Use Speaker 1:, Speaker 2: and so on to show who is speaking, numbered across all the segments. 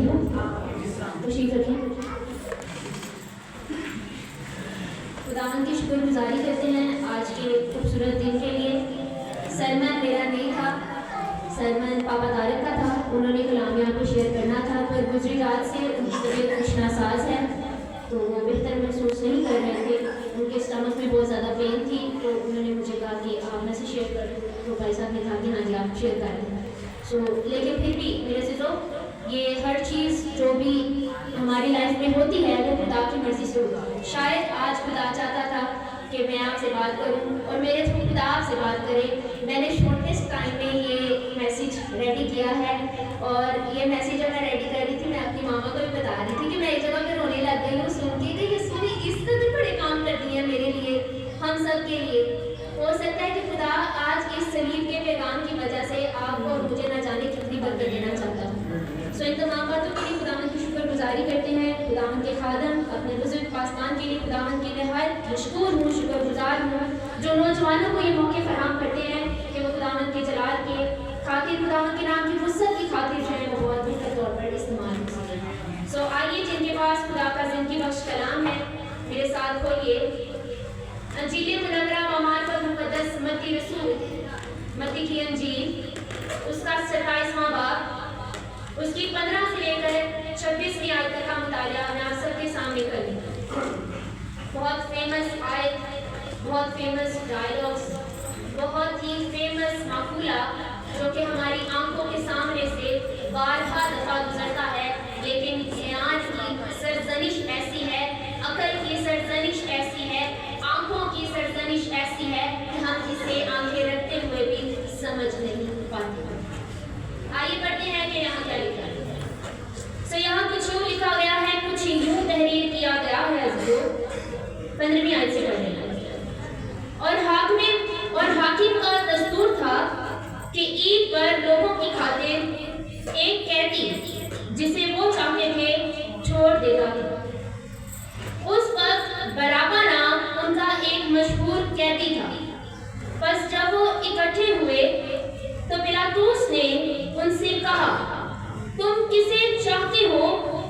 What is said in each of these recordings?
Speaker 1: ہوں. تشریف رکھیں. خداوند کی شکر گزاری کرتے ہیں آج کے خوبصورت دن کے لیے. سرمن میرا نہیں تھا, سرمن پاپا طارق کا تھا. انہوں نے کلام یہاں پہ شیئر کرنا تھا, پر گزری رات سے ان کی طبیعت کچھ ناساز ہے, تو وہ بہتر محسوس نہیں کر رہے تھے. ان کے اسٹمک میں بہت زیادہ پین تھی, تو انہوں نے مجھے کہا کہ آپ میں سے شیئر کر دوں. تو بھائی صاحب نے کہا کہ ہاں جی آپ شیئر کر دیں. لیکن پھر بھی میرے سے تو یہ ہر چیز جو بھی ہماری لائف میں ہوتی ہے وہ خدا کی مرضی سے ہوگا. شاید آج خدا چاہتا تھا کہ میں آپ سے بات کروں اور میرے تھرو خدا آپ سے بات کرے. میں نے شارٹیسٹ ٹائم میں یہ میسیج ریڈی کیا ہے, اور یہ میسیج جب میں ریڈی کر رہی تھی میں اپنی ماما کو بھی بتا رہی تھی کہ میں ایک جگہ پہ رونے لگ گئی ہوں سن کے کہ یہ سونی اس طرح بڑے کام کرتی ہیں میرے لیے, ہم سب کے لیے. ہو سکتا ہے کہ خدا آج اس سلیب کے پیغام کی وجہ سے آپ کو اور مجھے نہ جانے کتنی برکت دینا چاہتا ہوں. ان تمام باتوں کے لیے خداوند کی شکر گزاری کرتے ہیں. خداوند کے خادم اپنے بزرگ پاسبان کے لیے خداوند کی نہایت مشکور ہوں, شکر گزار ہوں, جو نوجوانوں کو یہ موقع فراہم کرتے ہیں کہ وہ خداوند کے جلال کے خاطر, خداوند کے نام کی وسعت کی خاطر جو ہے وہ بہت بہتر طور پر استعمال ہو سکے. آئیے جن کے پاس خدا کا زندگی بخش کلام ہے میرے ساتھ کھولیے انجیل منورہ بمعرفت مقدس متی رسول, متی کی انجیل, اس کا 27واں باب, اس کی 15 سے لے کر 26ویں آیت تک کا مطالعہ میں آپ سب کے سامنے کر لوں. بہت فیمس آیت, بہت فیمس ڈائلاگس, بہت ہی فیمس مقولہ جو کہ ہماری آنکھوں کے سامنے سے بارہا دفعہ گزرتا ہے, لیکن ایمان کی سرزنش ایسی ہے, عقل کی سرزنش ایسی ہے, آنکھوں کی سرزنش ایسی ہے کہ ہم اسے آنکھیں رکھتے ہوئے بھی سمجھ نہیں پاتے. آئیے پڑھتے ہیں کہ یہاں کیا لکھا ہے. یہاں کچھ یوں لکھا گیا ہے, کچھ یوں تحریر کیا گیا ہے. 15ویں آیت سے پڑھیں. اور حاکم کا دستور تھا کہ عید پر لوگوں کی خاطر ایک قیدی جسے وہ چاہتے تھے چھوڑ دیتا تھا. اس وقت برابا نام ان کا ایک مشہور قیدی تھا. بس جب وہ اکٹھے ہوئے تو پلاطوس نے ان سے کہا, تم کسے چاہتے ہو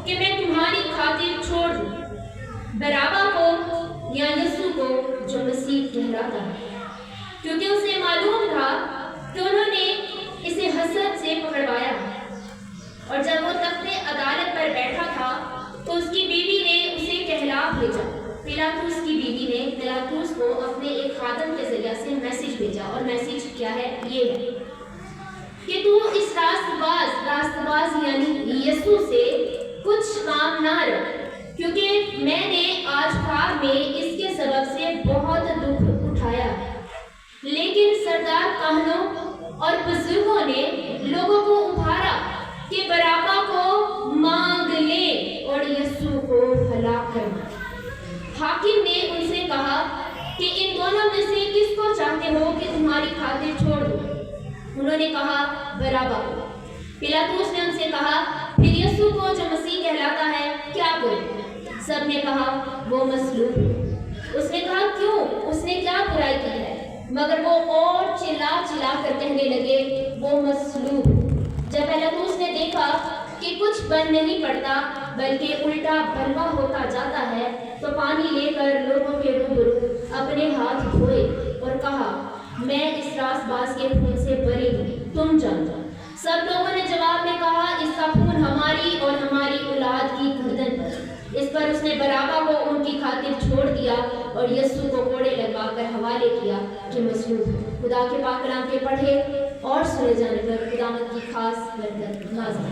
Speaker 1: کہ میں تمہاری خاطر چھوڑ دوں, برابا کو یا یسوع کو جو مسیح کہلاتا ہے؟ کیونکہ اسے معلوم تھا کہ انہوں نے اسے حسد سے پکڑوایا. اور جب وہ تخت عدالت پر بیٹھا تھا تو اس کی بیوی نے اسے کہلا بھیجا. پلاطوس کی بیوی نے پلاطوس کو اپنے ایک خادم کے ذریعے سے میسیج بھیجا, اور میسیج کیا ہے, یہ ہے کہ تو اس راست باز یعنی یسوع سے کچھ کام نہ رکھ, کیونکہ میں نے آج خواب میں اس کے سبب سے بہت دکھ اٹھایا ہے. لیکن سردار کاہنوں اور بزرگوں نے لوگوں کو ابھارا کہ برابا کو مانگ لیں اور یسوع کو ہلاک کرنا. حاکم نے ان سے کہا کہ ان دونوں میں سے کس کو چاہتے ہو کہ تمہاری خاطر چھوڑ دو؟ انہوں نے کہا برابا کو. پلاطوس نے ان سے کہا, پھر یسوع کو جو مسیح کہلاتا ہے کیا کروں؟ سب نے کہا وہ مصلوب. اس نے کہا کیوں, اس نے کیا برائی کی ہے؟ مگر وہ اور چلا کر کہنے لگے وہ مصلوب. جب پلاطوس نے دیکھا کہ کچھ بن نہیں پڑتا بلکہ الٹا بلوا ہوتا جاتا ہے, تو پانی لے کر لوگوں کے روبرو اپنے ہاتھ دھوئے اور کہا, میں اس راست باز کے خون سے بری ہوں, تم جانو. سب لوگوں نے جواب میں کہا, اس کا خون ہماری اور ہماری اولاد کی گردن پر. اس پر اس نے برابا کو ان کی خاطر چھوڑ دیا اور یسوع کو کوڑے لگا کر حوالے کیا کہ مصلوب. خدا کے پاک کلام کے پڑھے اور سنے جانے پر خداوند کی خاص برکت نازل.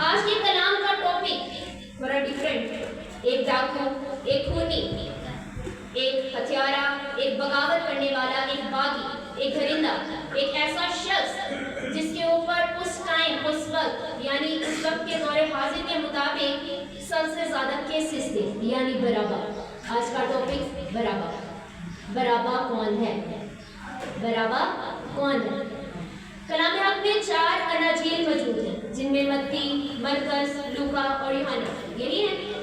Speaker 1: آج کے کلام کا ٹاپک بڑا ڈیفرنٹ, ایک ڈاکو, ایک خونی, ایک ہتھیارہ, ایک بغاوت کرنے والا, ایک باغی, ایک درندہ, ایک ایسا شخص جس کے اوپر اس ٹائم, اس وقت یعنی اس وقت کے دور حاضر کے مطابق سب سے زیادہ کیسز تھے, یعنی برابا. آج کا ٹاپک برابا. برابا کون ہے؟ برابا کون ہے؟ کلام حق میں 4 اناجیل موجود ہیں جن میں متی, مرکز, لوکا اور یوحنا, یہی ہے.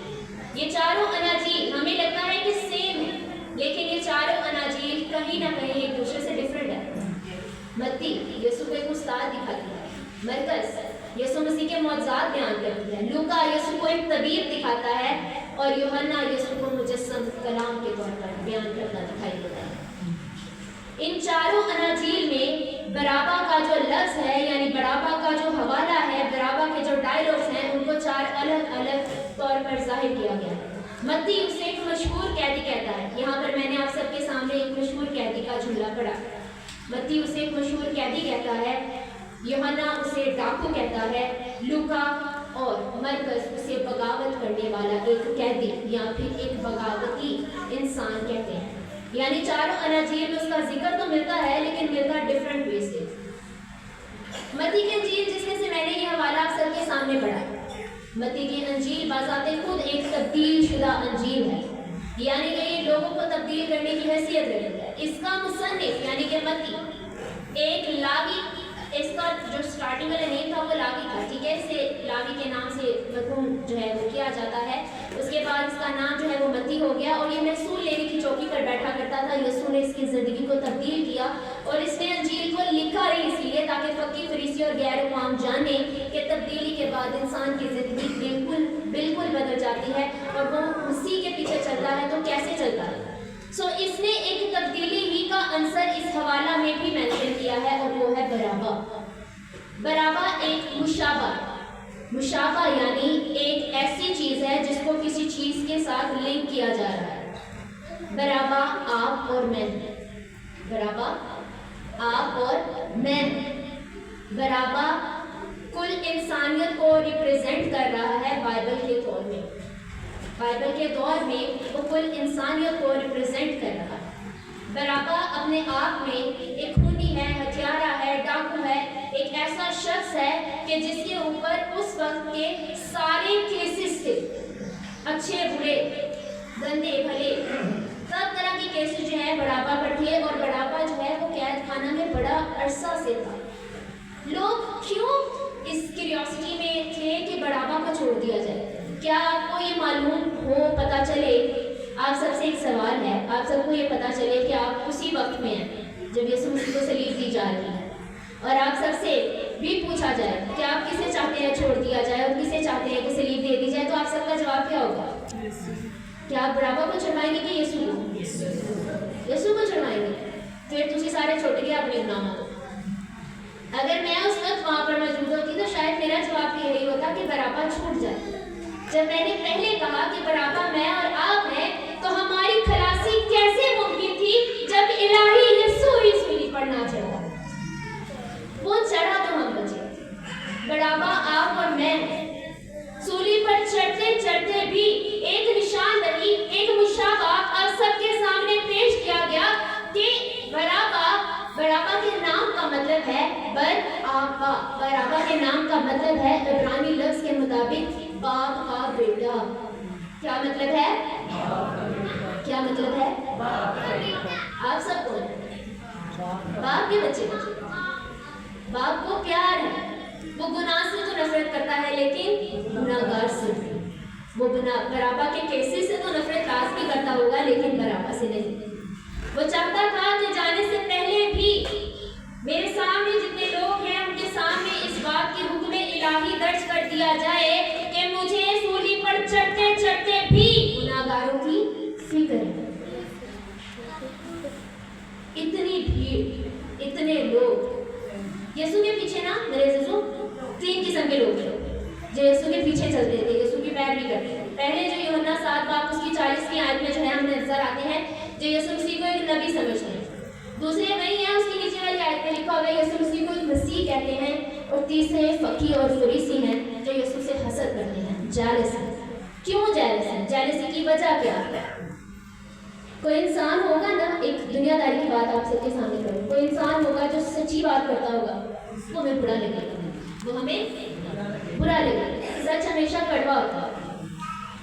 Speaker 1: یہ چاروں اناجیل ہمیں لگتا ہے کہ سیم ہے, لیکن یہ چاروں اناجیل کہیں نہ کہیں ایک دوسرے سے ڈفرینٹ ہے. متی یسوع کو ایک استاد دکھاتی ہے. مرکز یسوع مسیح کے معجزات بیان کرتی ہے۔ لوکا یسوع کو ایک طبیب دکھاتا ہے اور یوحنا یسوع کو مجسم کلام کے طور پر بیان کرتا دکھائی دیتا ہے۔ ان چاروں اناجیل میں برابا کا جو لفظ ہے، یعنی برابا کا جو حوالہ ہے، برابا کے جو ڈائلاگز ہیں، ان کو 4 الگ الگ طور پر ظاہر کیا گیا ہے۔ متی اسے ایک مشہور قیدی کہتا ہے۔ یہاں پر میں نے آپ سب کے سامنے ایک مشہور قیدی کا جملہ پڑھا۔ متی اسے ایک مشہور قیدی کہتا ہے، یوحنا اسے ڈاکو کہتا ہے، لوکا اور مرکز اسے بغاوت کرنے والا ایک قیدی یا پھر ایک بغاوتی انسان کہتے ہیں۔ یعنی چاروں اناجیل میں اس کا ذکر تو ملتا ہے لیکن ملتا ڈفرینٹ وے سے۔ متی کی انجیل جس میں سے میں نے یہ حوالہ آپ سب کے سامنے پڑھا، متی کی انجیل بذات خود ایک تبدیل شدہ انجیل ہے، یعنی کہ یہ لوگوں کو تبدیل کرنے کی حیثیت رکھتا ہے۔ اس کا مصنف یعنی کہ متی ایک لاوی، اس کا جو سٹارٹنگ والا نیم تھا وہ لاوی تھا، ٹھیک ہے، اسے لاوی کے نام سے مفہوم جو ہے وہ کیا جاتا ہے۔ اس کے بعد اس کا نام جو ہے وہ متی ہو گیا اور یہ محصول لینے کی چوکی پر بیٹھا کرتا تھا۔ یسوع نے اس کی زندگی کو تبدیل کیا اور اس نے انجیل کو لکھا ہی اس لیے تاکہ فقی فریسی اور غیر عوام جانیں کہ تبدیلی کے بعد انسان کی زندگی بالکل بدل جاتی ہے اور وہ مسیح کے پیچھے چلتا ہے تو کیسے چلتا ہے۔ اس نے ایک تبدیلی ہی کا عنصر اس حوالہ میں بھی مینشن کیا ہے اور وہ ہے برابا۔ برابا ایک مشابہ یعنی ایک ایسی چیز ہے جس کو کسی چیز کے ساتھ لنک کیا جا رہا ہے۔ برابا آپ اور میں، برابا آپ اور میں، برابا کل انسانیت کو ریپریزنٹ کر رہا ہے بائبل کے دور میں۔ بائبل کے دور میں وہ کل انسانیت کو ریپریزنٹ کر رہا ہے۔ برابا اپنے آپ میں ایک خونی ہے، ہتھیارہ ہے، ڈاکو ہے، ایک ایسا شخص ہے کہ جس کے اوپر اس وقت کے سارے کیسز تھے، اچھے برے، گندے بھلے، سب طرح کی کیسز جو ہے برابا پر تھے اور برابا جو ہے وہ قید خانہ میں بڑا عرصہ سے تھا۔ لوگ کیوں اس کیوریوسٹی میں تھے کہ برابا کو چھوڑ دیا جائے؟ کیا آپ کو یہ معلوم ہو، پتہ چلے؟ آپ سب سے ایک سوال ہے، آپ سب کو یہ پتہ چلے کہ آپ اسی وقت میں ہیں جب یسوع مسیح کو صلیب دی جا رہی ہے، اور آپ سب سے بھی پوچھا جائے کہ آپ کسے چاہتے ہیں چھوڑ دیا جائے اور کسے چاہتے ہیں کہ صلیب دے دی جائے، تو آپ سب کا جواب کیا ہوگا؟ کیا آپ برابا کو چھڑوائیں گے کہ یسوع کو؟ یسوع کو چھڑوائیں گے؟ پھر تسی سارے چھوٹ گئے اپنے گناہوں کو۔ اگر میں اس وقت وہاں پر موجود ہوتی تو شاید میرا جواب بھی یہی ہوتا کہ برابا چھوٹ جائے۔ جب میں نے پہلے کہا کہ برابا میں اور آپ ہیں تو ہماری خلاصی کیسے ممکن تھی جب الہی یسوع ہی سولی پر نہ چڑھا؟ وہ چڑھا تو ہم بچے۔ برابا آپ اور میں سولی پر چڑھتے چڑھتے بھی ایک نشاندہی، ایک مشابہ آپ سب کے سامنے پیش کیا گیا کہ برابا کے نام کا مطلب ہے برآبا۔ برابا کے نام کا مطلب ہے عبرانی لفظ کے مطابق باپ کا بیٹا۔ کیا مطلب ہے؟ کیا مطلب ہے؟ آپ سب کون ہیں؟ باپ کے بچے۔ باپ کو پیار ہے، وہ گناہ سے تو نفرت کرتا ہے لیکن گناہگار سے بھی۔ وہ برابا کے کیسز سے تو نفرت لازمی کرتا ہوگا لیکن برابا سے نہیں۔ وہ چاہتا تھا کہ جانے سے پہلے بھی میرے سامنے جتنے لوگ ہیں ان کے سامنے اس بات کی حکم الہی درج کر دیا جائے کہ مجھے سولی پر چڑھتے چڑھتے بھی گناہگاروں کی فکر ہے۔ اتنی بھیڑ، اتنے لوگ یسوع کے پیچھے نا، میرے عزیزوں، 3 قسم کے لوگ تھے جو یسوع کے پیچھے چلتے تھے، یسوع کی پیروی کرتے تھے۔ پہلے جو یوحنا 7 باب اس کی 40 آیت میں جو ہے ہمیں نظر آتے ہیں جو یسوع مسیح کو ایک نبی سمجھتے ہیں۔ دوسرے وہی ہیں، اس کی نیچے والی آیت میں لکھا ہوا ہے یسوع مسیح کو ایک مسیح کہتے ہیں۔ اور تیسرے فقی اور فریسی ہیں جو یسوع سے حسد کرتے ہیں، جیلس ہیں۔ کیوں جیلس ہیں؟ جیلسی کی وجہ کیا ہے؟ کوئی انسان ہوگا نا، ایک دنیا داری کی بات آپ سب کے سامنے کروں، کوئی انسان ہوگا جو سچی بات کرتا ہوگا، وہ ہمیں برا لگے گا، وہ ہمیں برا لگے گا۔ سچ ہمیشہ کڑوا ہوتا ہے۔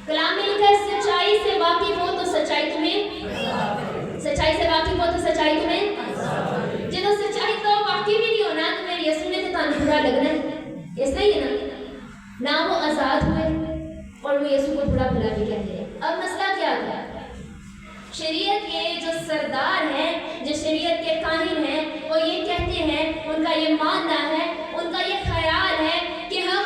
Speaker 1: کلام میں لکھا ہے سچائی سے واقف ہو تو سچائی تمہیں، سچائی سے واقف ہو تو سچائی تمہیں، جب سچائی تو واقف ہی نہیں ہونا تو میرے یسوع نے تو تمہیں برا لگنا ہے، اس لیے نا نہ وہ آزاد ہوئے اور وہ یسوع کو برا بھلا بھی کہتے ہیں۔ اب مسئلہ کیا تھا؟ شریعت کے جو سردار ہیں، جو شریعت کے کاہن ہیں، وہ یہ کہتے ہیں، ان کا یہ ماننا ہے، ان کا یہ خیال ہے کہ ہم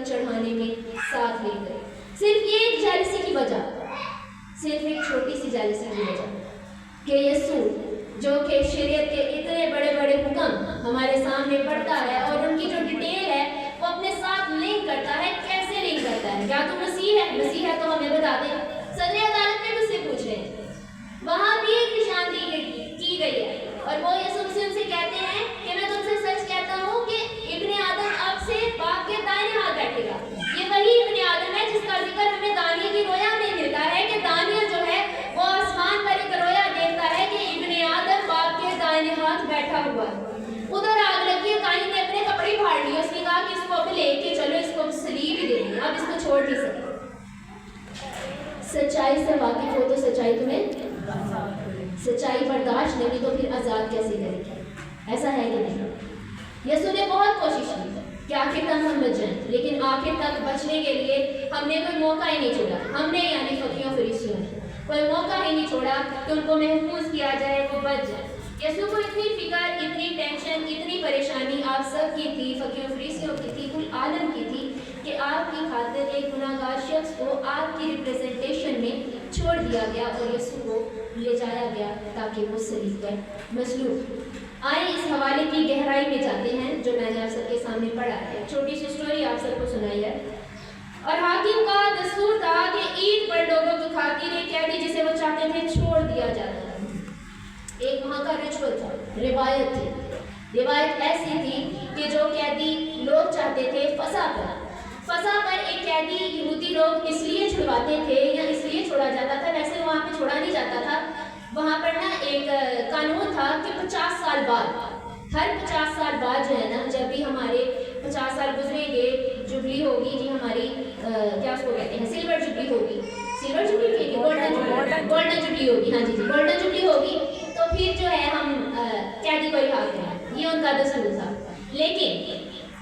Speaker 1: چڑھانے میں ساتھ لے گئے۔ صرف یہ ایک جالسی کی وجہ، صرف ایک چھوٹی سی جالسی کی وجہ کہ یسوع جو کہ شریعت کے اتنے بڑے بڑے حکم ہمارے سامنے پڑھتا ہے اور ان کی جو ڈیٹیل ہے وہ اپنے ساتھ لنک کرتا ہے۔ کیسے لنک کرتا ہے؟ کیا تو مسیح ہے؟ مسیح ہے تو ہمیں بتا دیں۔ صدر عدالت میں بھی اس سے پوچھ رہے ہیں، وہاں بھی ایک نشاندہی کی گئی ہے اور وہ یسوع مسیح ان سے کہتے ہیں کہ میں تم سے سچ کہتا ہوں کہ ابن آدم اب سے باپ کے دائیں ہاتھ بیٹھے گا۔ یہ وہی ابن آدم ہے جس کا ذکر ہمیں دانیل کی رویا میں ملتا ہے کہ دانیل جو ہے وہ آسمان پر ایک رویا دیکھتا ہے کہ ابن آدم باپ کے دائیں ہاتھ بیٹھا ہوا ہے۔ ادھر آگ لگی ہے، کائن نے اپنے کپڑے پھاڑ لیے، اس نے کہا کہ اس کو اب لے کے چلو، اس کو سلیب ہی دے دیں، اب اس کو چھوڑ نہیں سکتے۔ سچائی سے واقف ہو تو سچائی تمہیں سچائی برداشت نہیں تو پھر آزاد کیسے کرے گی؟ ایسا ہے کہ نہیں؟ یسوع نے بہت کوشش کی کہ آخر تک ہم بچ جائیں، لیکن آخر تک بچنے کے لیے ہم نے کوئی موقع ہی نہیں چھوڑا۔ ہم نے یعنی فقیوں فریسیوں نے کوئی موقع ہی نہیں چھوڑا کہ ان کو محفوظ کیا جائے، وہ بچ جائے۔ یسوع کو اتنی فکر، اتنی ٹینشن، اتنی پریشانی آپ سب کی تھی، فقیوں فریسیوں کی تھی، کل عالم کی تھی کہ آپ کی خاطر ایک گناہ گار شخص کو آپ کی ریپریزنٹیشن میں چھوڑ دیا گیا اور یسوع کو لے جایا گیا تاکہ وہ صلیب پر مصلوب۔ آئیں اس حوالے کی گہرائی میں جاتے ہیں جو میں نے آپ سب کے سامنے پڑھا ہے۔ چھوٹی سی سٹوری آپ سب کو سنائی ہے۔ اور حاکم کا دستور تھا کہ عید پر لوگوں کی خاطر ایک قیدی جسے وہ چاہتے تھے چھوڑ دیا جاتا ہے۔ ایک وہاں کا ریچول تھا، روایت تھی۔ روایت ایسی تھی کہ جو قیدی لوگ چاہتے تھے فسا پر ایک قیدی یہودی لوگ اس لیے چھڑواتے تھے یا اس لیے چھوڑا جاتا تھا، ویسے وہاں پہ چھوڑا نہیں جاتا تھا، وہاں پر نا ایک قانون تھا کہ 50 سال بعد، ہر 50 سال بعد جو ہے نا، جب بھی ہمارے 50 سال گزریں گے، جبلی ہوگی جی ہماری، کیا اس کو کہتے ہیں، سلور جبلی ہوگی، سلور جبلی ہوگی، گولڈن جبلی ہوگی، ہاں جی جی گولڈن جبلی ہوگی، تو پھر جو ہے ہم قیدی کو رہا کریں، یہ ان کا دستور تھا۔ لیکن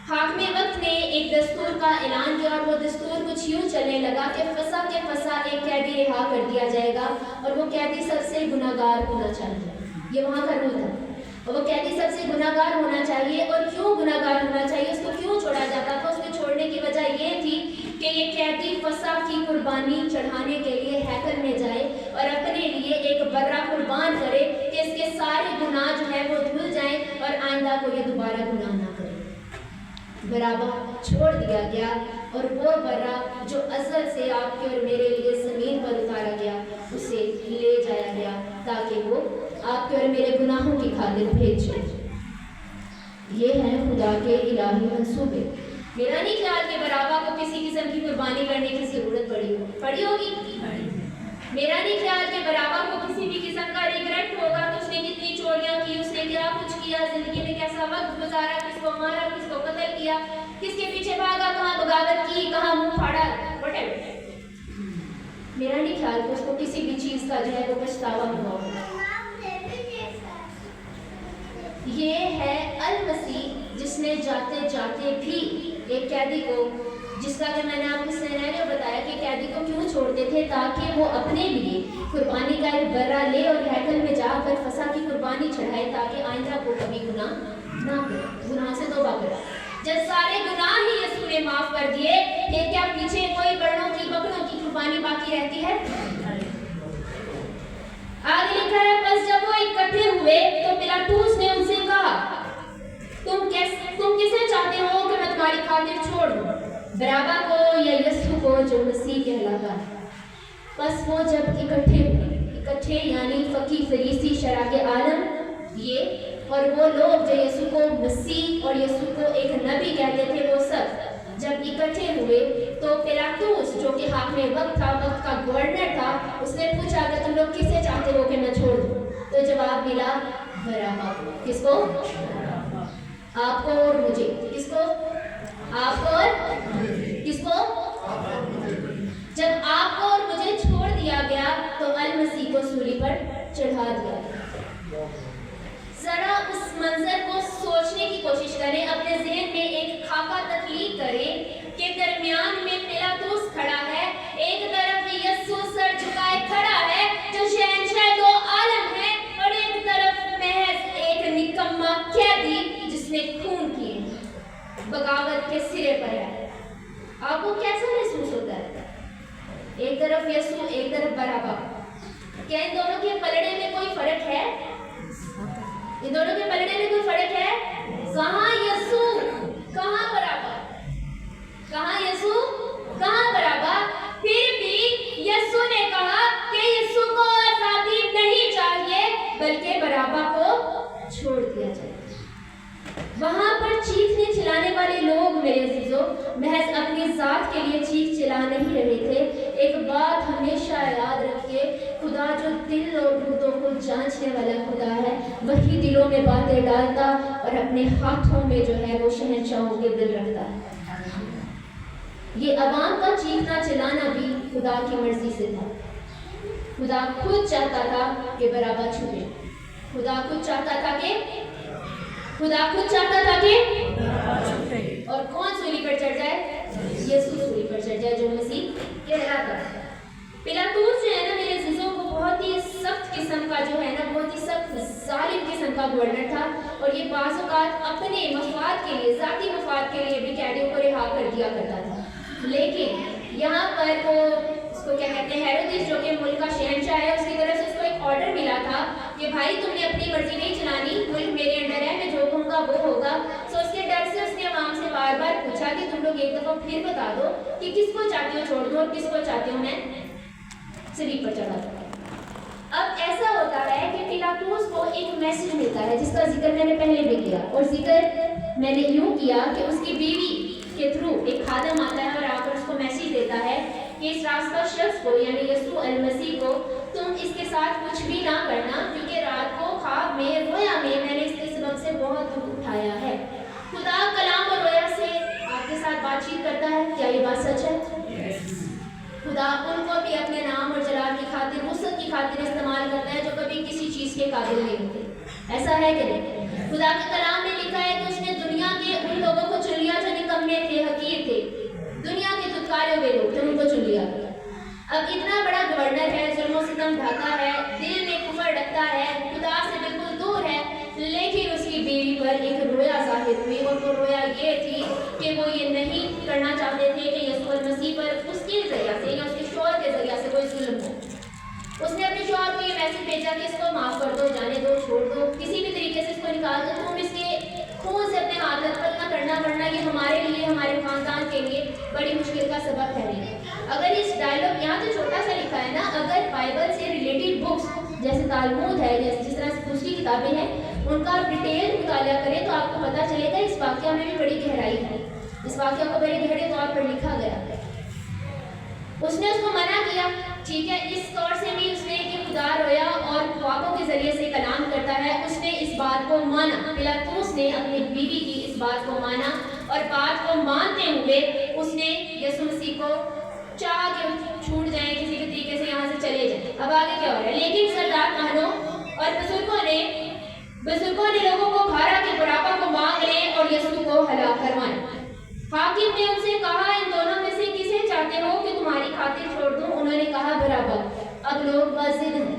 Speaker 1: حاکم وقت نے ایک دستور کا اعلان کیا اور وہ دستور کچھ یوں چلنے لگا کہ فسا کے فسا ایک قیدی رہا کر دیا جائے گا اور وہ قیدی سب سے گناہ گار ہونا چاہیے۔ یہ وہاں کا رول تھا، اور وہ قیدی سب سے گناہ گار ہونا چاہیے۔ اور کیوں گناہ گار ہونا چاہیے، اس کو کیوں چھوڑا جاتا تھا؟ اس کو چھوڑنے کی وجہ یہ تھی کہ یہ قیدی فسا کی قربانی چڑھانے کے لیے ہیکل میں جائے اور اپنے لیے ایک برا قربان کرے کہ اس کے سارے گناہ جو ہے وہ دھل جائیں اور آئندہ کو یہ دوبارہ گناہ نہ کرے۔ برابا چھوڑ دیا گیا اور وہ برا جو ازل سے آپ کے اور میرے لیے زمین پر اتارا گیا، اسے لے جایا گیا تاکہ وہ آپ کے اور میرے گناہوں کی خاطر بھیجے۔ یہ ہے خدا کے الہی منصوبے۔ میرا نہیں خیال کہ برابا کو کسی قسم کی قربانی کرنے کی ضرورت پڑی ہوگی۔ میرا نہیں خیال کہ برابا کو کسی بھی قسم کا ریگریٹ ہوگا کہ اس نے کتنی چوریاں کی، اس نے کیا کچھ کیا، زندگی میں کیسا وقت گزارا، کس کو مارا، کس کو قتل کیا، کس کے پیچھے بھاگا، کہاں بغاوت کی، کہاں منہ پھاڑا، whatever۔ میرا نہیں خیال کہ اس کو کسی بھی چیز کا جو ہے وہ پچھتاوا ہوا ہوگا۔ یہ ہے المسیح جس نے جاتے جاتے بھی ایک قیدی کو، جس کا کہ میں نے آپ کو سینیریو بتایا کہ قیدی کو کیوں چھوڑتے تھے، تاکہ وہ اپنے لیے قربانی کا ایک برا لے اور ہیکل میں جا کر فسا کی قربانی چڑھائے تاکہ آئندہ کو کبھی گناہ نہ کرے، گناہ سے توبہ کرے۔ جب سارے گناہ ہی یسوع نے معاف کر دیے، پھر کیا پیچھے کوئی بکروں کی قربانی باقی رہتی ہے؟ آگے لکھا ہے، بس جب وہ اکٹھے ہوئے تو پلاطس نے ان سے کہا، تم کسے چاہتے ہو کہ میں تمہاری خاطر چھوڑ دوں، برابا کو یا یسوع کو جو مسیح کہلاتا ہے؟ بس وہ جب اکٹھے یعنی فقی فریسی شرح کے عالم یہ اور وہ لوگ جو یسوع کو مسیح اور یسوع کو ایک نبی کہتے تھے، وہ سب جب اکٹھے ہوئے تو پلاطس جو کہ حاکم وقت تھا، وقت کا گورنر تھا، اس نے پوچھا کہ تم لوگ کسے چاہتے ہو کہ میں چھوڑ دوں؟ تو جواب ملا، برابا کو۔ کس کو؟ آپ کو اور مجھے۔ کس کو؟ آپ کو اور کس کو؟ جب آپ کو اور مجھے چھوڑ دیا گیا تو المسیح کو سولی پر چڑھا دیا گیا۔ ذرا اس منظر کو سوچنے کی کوشش کریں، اپنے ذہن میں ایک خاکہ تخلیق کریں کہ درمیان میں پلاطس کھڑا ہے، ایک طرف یسوع سر جھکائے کھڑا ہے جو شہنشاہ دو عالم ہے، اور ایک طرف محض ایک نکما قیدی جس نے خون کیے، بغاوت کے سرے پر ہے۔ آپ کو کیسا محسوس ہوتا ہے؟ ایک طرف یسوع، ایک طرف بارابا، کیا ان دونوں کے پلڑے میں کوئی فرق ہے؟ ان دونوں کے پلڑے میں کوئی فرق ہے؟ کہاں یسوع، کہاں بارابا؟ کہاں یسوع، کہاں بارابا؟ پھر بھی یسوع نے کہا کہ یسوع کو آزادی نہیں چاہیے بلکہ بارابا کو چھوڑ دیا جائے۔ وہاں پر چیخنے چلانے والے لوگ میرے عزیزو محض اپنی ذات کے لیے چیخ چلا نہیں رہے تھے۔ ایک بات ہمیشہ یاد رکھیے، خدا جو دل اور گردوں کو جانچنے والا خدا ہے، وہی دلوں میں باتیں ڈالتا اور اپنے ہاتھوں میں جو ہے وہ شہنشاہوں کے دل رکھتا ہے۔ یہ عوام کا چیخنا چلانا بھی خدا کی مرضی سے تھا۔ خدا خود چاہتا تھا کہ بارابا چھوٹے، خدا خود چاہتا تھا کہ اور کون سولی پر چڑھ جائے؟ یسوع سولی پر چڑھ جائے جو مسیح کہلاتا ہے۔ پلاطوس جو ہے نا میرے عزیزوں کو بہت ہی سخت قسم کا جو ہے نا، بہت ہی سخت ظالم قسم کا گورنر تھا، اور یہ بعض اوقات اپنے مفاد کے لیے، ذاتی مفاد کے لیے بھی قیدیوں کو رہا کر دیا کرتا تھا۔ لیکن یہاں پر وہ اس کو کیا کہتے ہیں، ہیرودیس جو کہ ملک کا شہنشاہ ہے، اس کی طرف سے اس کو ایک آرڈر ملا تھا کہ بھائی تم نے اپنی مرضی نہیں چلانی، ملک میرے انڈر ہے، میں جو کہوں گا وہ ہوگا۔ سو اس کے ڈر سے اس نے عوام سے بار بار پوچھا کہ تم لوگ ایک دفعہ پھر بتا دو کہ کس کو چاہتی ہو چھوڑ دو اور کس کو چاہتی ہوں میں صلیب پر چڑھا دوں۔ اب ایسا ہوتا ہے کہ پلاطوس کو ایک میسج ملتا ہے جس کا ذکر میں نے پہلے بھی کیا، اور ذکر میں نے یوں کیا کہ اس کی بیوی کے تھرو ایک خادم آتا ہے اور آ کر اس کو میسج دیتا ہے کہ اس راستہ شخص کو یعنی یسوع المسیح کو تم اس کے ساتھ کچھ بھی نہ کرنا، کیونکہ رات کو خواب میں رویا میں نے اس کے سبب سے بہت دکھ اٹھایا ہے۔ خدا کلام اور رویا سے آپ کے ساتھ بات چیت کرتا ہے، کیا یہ بات سچ ہے؟ خدا ان کو بھی اپنے نام اور جلال کی خاطر، وسعت کی خاطر استعمال کرتا ہے جو کبھی کسی چیز کے قابل نہیں ہوتے، ایسا ہے کہ نہیں؟ خدا کے کلام میں لکھا ہے کہ اس نے دنیا کے ان لوگوں کو چن لیا جو نکمے تھے، حقیر تھے، دنیا کے دھتکارے ہوئے لوگ تھے، ان کو چن لیا۔ اب اتنا بڑا گورنر ہے، ظلم و ستم ڈھاتا ہے، دل میں کفر رکھتا ہے، خدا سے بالکل دور ہے، لیکن اس کی بیوی پر ایک رویا ظاہر ہوئی، اور وہ رویا یہ تھی کہ وہ یہ نہیں کرنا چاہتے تھے کہ یسوع المسیح پر اس کے ذریعہ سے یا اس کے شوہر کے ذریعہ سے کوئی ظلم ہو۔ اس نے اپنے شوہر کو یہ میسج بھیجا کہ اس کو معاف کر دو، جانے دو، چھوڑ دو، کسی بھی طریقے سے اس کو نکال دو، تم اس کے خون سے اپنے ہاتھ لطمت نہ کرنا، ورنہ یہ ہمارے لیے، ہمارے خاندان کے لیے بڑی مشکل کا سبب ٹھہرے گا۔ اگر اس ڈائلاگ یہاں تو چھوٹا سا لکھا ہے نا، اگر بائبل سے ریلیٹڈ بکس جیسے تالمود ہے، جس طرح سے دوسری کتابیں ہیں، ان کا ڈیٹیل مطالعہ کریں تو آپ کو پتہ چلے گا اس واقعہ میں بھی بڑی گہرائی ہے، اس واقعہ کو بڑے گہرے طور پر لکھا گیا ہے۔ اس نے اس کو منع کیا، ٹھیک ہے، اس طور سے بھی اس نے کہ خدا رویا اور خوابوں کے ذریعے سے کلام کرتا ہے، اس نے اس بات کو مانا، پلاطوس نے اپنی بیوی کی اس بات کو مانا، اور بات کو مانتے ہوئے اس نے یسوع مسیح کو چاہا کہ چھوٹ جائیں، کسی بھی طریقے سے یہاں سے چلے جائیں۔ اب آگے کیا ہو رہا ہے؟ لیکن سردار کہانوں اور بزرگوں نے لوگوں کو بھارا کہ بارابا کو مانگ لیں اور یسوع کو ہلاک کروائیں۔ حاکم نے ان سے کہا ان دونوں میں سے کسے چاہتے ہو کہ تمہاری خاطر چھوڑ دوں؟ انہوں نے کہا بارابا۔ اب لوگ بازد ہیں،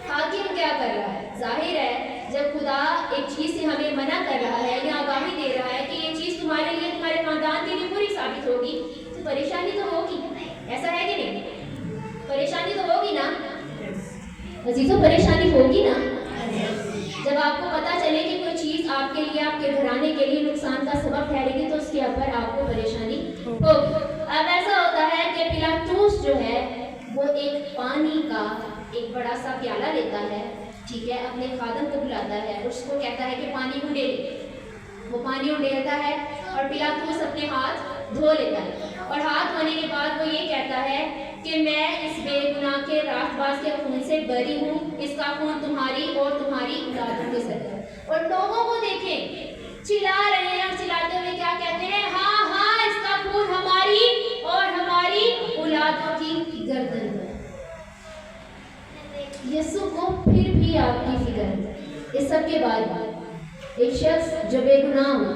Speaker 1: حاکم کیا کر رہا ہے؟ ظاہر ہے جب خدا ایک چیز سے ہمیں منع کر رہا ہے یا آگاہی دے رہا ہے کہ یہ چیز تمہارے لیے، تمہارے خاندان کے لیے بری ثابت ہوگی، تو پریشانی تو ہوگی، ایسا ہے کہ نہیں؟ پریشانی تو ہوگی نا عزیزوں، پریشانی ہوگی نا جب آپ کو پتہ چلے کہ کوئی چیز آپ کے لیے، آپ کے گھرانے کے لیے نقصان کا سبب ٹھہرے گی، تو اس کے اوپر آپ کو پریشانی ہوگی۔ اب ایسا ہوتا ہے کہ پلاطوس جو ہے وہ ایک پانی کا ایک بڑا سا پیالہ لیتا ہے، ٹھیک ہے، اپنے خادم کو بلاتا ہے، اس کو کہتا ہے کہ پانی انڈیل۔ وہ پانی انڈیلتا ہے اور پلاطوس اپنے ہاتھ دھو لیتا ہے، اور ہاتھ دھونے کے بعد وہ یہ کہتا ہے کہ میں اس بے گناہ کے راست باز کے خون سے بری ہوں، اس کا خون تمہاری اور تمہاری اولادوں کے سر ہے۔ اور لوگوں کو دیکھیں چلا رہے ہیں، اور چلاتے ہوئے کیا کہتے ہیں؟ ہاں ہاں، اس کا خون ہماری اور ہماری اولادوں کی گردن ہے۔ یسوع کو پھر بھی آپ کی فکر ہے۔ اس سب کے بعد ایک شخص جو بے گناہ ہو،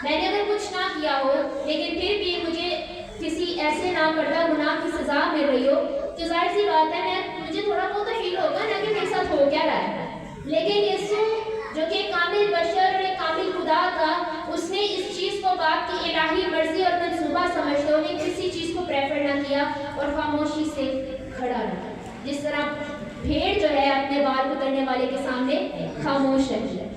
Speaker 1: میں نے اگر کچھ نہ کیا ہو لیکن پھر بھی مجھے کسی ایسے ناکردہ گناہ کی سزا مل رہی ہو، تو ظاہر سی بات ہے مجھے تھوڑا بہت فیل ہوگا نا کہ میرے ساتھ ہو کیا رہا ہے۔ لیکن یسوع جو کہ کامل بشر اور ایک کامل خدا تھا، اس نے اس چیز کو باپ کی الہی مرضی اور منصوبہ برا سمجھتے ہوئے کسی چیز کو پریفر نہ کیا اور خاموشی سے کھڑا رہا، جس طرح بھیڑ جو ہے اپنے بال کترنے والے کے سامنے خاموش رہتی ہے۔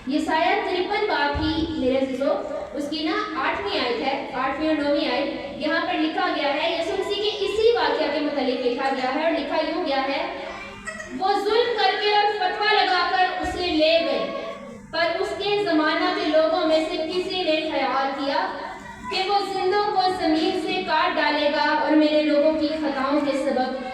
Speaker 1: یہ شاید 53 باب ہی میرے عزیزو، اس کی 8ویں آیت ہے، 8ویں اور 9ویں آیت، یہاں پر لکھا گیا ہے، یسوع مسیح کے اسی واقعہ کے متعلق لکھا گیا ہے، اور لکھا یوں گیا ہے، وہ ظلم کر کے اور فتویٰ لگا کر اسے لے گئے، پر اس کے زمانہ کے لوگوں میں سے کسی نے خیال کیا کہ وہ زندوں کو زمین سے کاٹ ڈالے گا اور میرے لوگوں کی خطاؤں کے سبب